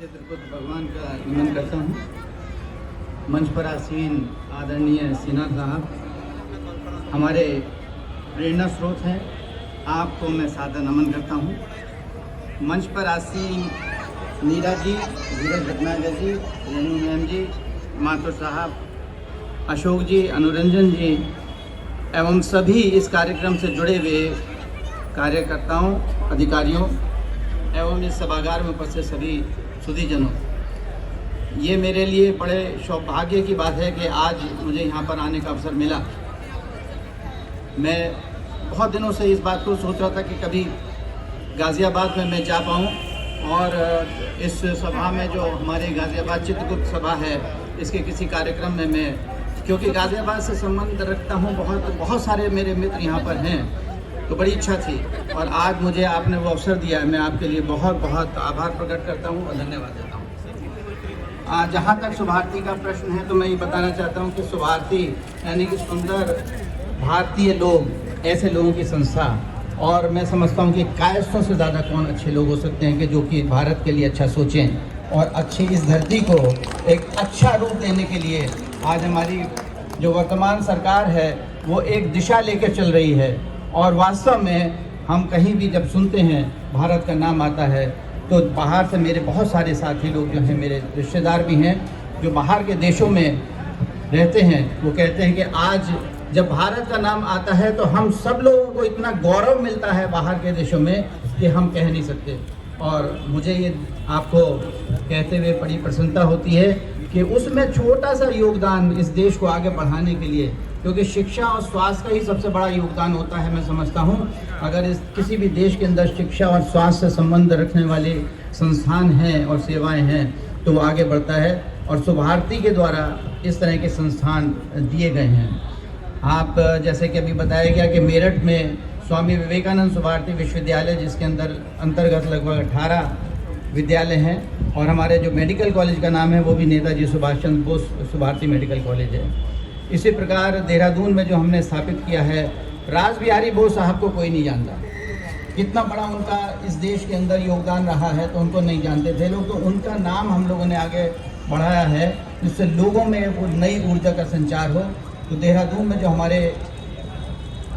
चित्रकूट भगवान का नमन करता हूँ। मंच पर आसीन आदरणीय सिन्हा साहब हमारे प्रेरणा स्रोत हैं, आपको मैं सादर नमन करता हूँ। मंच पर आसीन नीरा जी, धीरज भटनागर जी, रेनू मैम जी, माथुर साहब, अशोक जी, अनुरंजन जी एवं सभी इस कार्यक्रम से जुड़े हुए कार्यकर्ताओं, अधिकारियों एवं इस सभागार में उपस्थित सभी सुधीजनों, ये मेरे लिए बड़े सौभाग्य की बात है कि आज मुझे यहाँ पर आने का अवसर मिला। मैं बहुत दिनों से इस बात को सोच रहा था कि कभी गाज़ियाबाद में मैं जा पाऊँ और इस सभा में जो हमारे गाज़ियाबाद चित्रकूट सभा है, इसके किसी कार्यक्रम में मैं, क्योंकि गाज़ियाबाद से संबंध रखता हूँ, बहुत सारे मेरे मित्र यहाँ पर हैं, तो बड़ी इच्छा थी और आज मुझे आपने वो अवसर दिया है। मैं आपके लिए बहुत बहुत आभार प्रकट करता हूँ और धन्यवाद देता हूँ। जहाँ तक शुभार्थी का प्रश्न है तो मैं ये बताना चाहता हूँ कि शुभार्थी यानी कि सुंदर भारतीय लोग, ऐसे लोगों की संस्था, और मैं समझता हूँ कि कायस्थों से ज़्यादा कौन अच्छे लोग हो सकते हैं कि जो कि भारत के लिए अच्छा सोचें और अच्छी इस धरती को एक अच्छा रूप देने के लिए आज हमारी जो वर्तमान सरकार है वो एक दिशा लेकर चल रही है। और वास्तव में हम कहीं भी जब सुनते हैं भारत का नाम आता है तो बाहर से मेरे बहुत सारे साथी लोग जो हैं, मेरे रिश्तेदार भी हैं जो बाहर के देशों में रहते हैं, वो कहते हैं कि आज जब भारत का नाम आता है तो हम सब लोगों को इतना गौरव मिलता है बाहर के देशों में कि हम कह नहीं सकते। और मुझे ये आपको कहते हुए बड़ी प्रसन्नता होती है कि उसमें छोटा सा योगदान इस देश को आगे बढ़ाने के लिए, क्योंकि शिक्षा और स्वास्थ्य का ही सबसे बड़ा योगदान होता है, मैं समझता हूँ। अगर इस किसी भी देश के अंदर शिक्षा और स्वास्थ्य से संबंध रखने वाले संस्थान हैं और सेवाएं हैं तो वो आगे बढ़ता है, और शुभार्थी के द्वारा इस तरह के संस्थान दिए गए हैं। आप जैसे कि अभी बताया गया कि मेरठ में स्वामी विवेकानंद शुभार्थी विश्वविद्यालय, जिसके अंतर्गत लगभग 18 विद्यालय हैं, और हमारे जो मेडिकल कॉलेज का नाम है वो भी नेताजी सुभाष चंद्र बोस शुभार्थी मेडिकल कॉलेज है। इसी प्रकार देहरादून में जो हमने स्थापित किया है, रास बिहारी बोस साहब को कोई नहीं जानता, कितना बड़ा उनका इस देश के अंदर योगदान रहा है, तो उनको नहीं जानते थे लोग, तो उनका नाम हम लोगों ने आगे बढ़ाया है जिससे लोगों में वो नई ऊर्जा का संचार हो। तो देहरादून में जो हमारे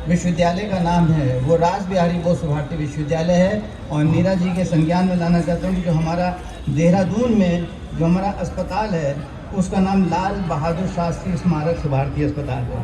विश्वविद्यालय का नाम है वो रास बिहारी बोस शुभार्थी विश्वविद्यालय है, और नीरा जी के संज्ञान में लाना चाहता हूँ कि जो हमारा देहरादून में जो हमारा अस्पताल है उसका नाम लाल बहादुर शास्त्री स्मारक शुभार्थी अस्पताल है।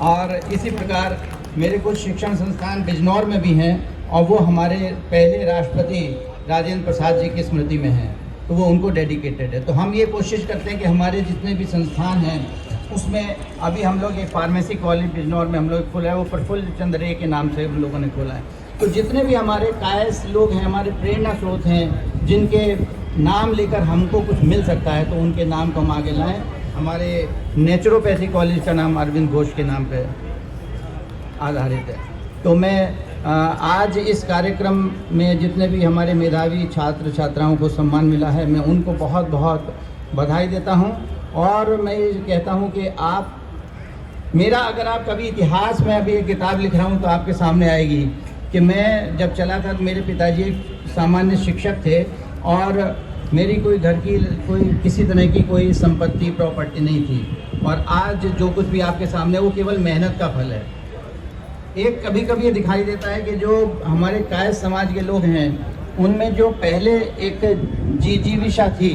और इसी प्रकार मेरे कुछ शिक्षण संस्थान बिजनौर में भी हैं, और वो हमारे पहले राष्ट्रपति राजेंद्र प्रसाद जी की स्मृति में हैं, तो वो उनको डेडिकेटेड है। तो हम ये कोशिश करते हैं कि हमारे जितने भी संस्थान हैं उसमें अभी हम लोग एक फार्मेसी कॉलेज बिजनौर में हम लोग खोला है, वो प्रफुल्ल चंद्र रे के नाम से हम लोगों ने खोला है। तो जितने भी हमारे कायस्थ लोग हैं, हमारे प्रेरणा स्रोत हैं, जिनके नाम लेकर हमको कुछ मिल सकता है तो उनके नाम को हम आगे लाएँ। हमारे नेचुरोपैथी कॉलेज का नाम अरविंद घोष के नाम पे आधारित है। तो मैं आज इस कार्यक्रम में जितने भी हमारे मेधावी छात्र छात्राओं को सम्मान मिला है, मैं उनको बहुत बहुत बधाई देता हूं। और मैं ये कहता हूं कि आप मेरा, अगर आप कभी इतिहास में अभी एक किताब लिख रहा हूं तो आपके सामने आएगी कि मैं जब चला था तो मेरे पिताजी एक सामान्य शिक्षक थे और मेरी कोई घर की कोई किसी तरह की कोई संपत्ति प्रॉपर्टी नहीं थी, और आज जो कुछ भी आपके सामने वो केवल मेहनत का फल है। एक कभी कभी ये दिखाई देता है कि जो हमारे कायस्थ समाज के लोग हैं उनमें जो पहले एक जीविका थी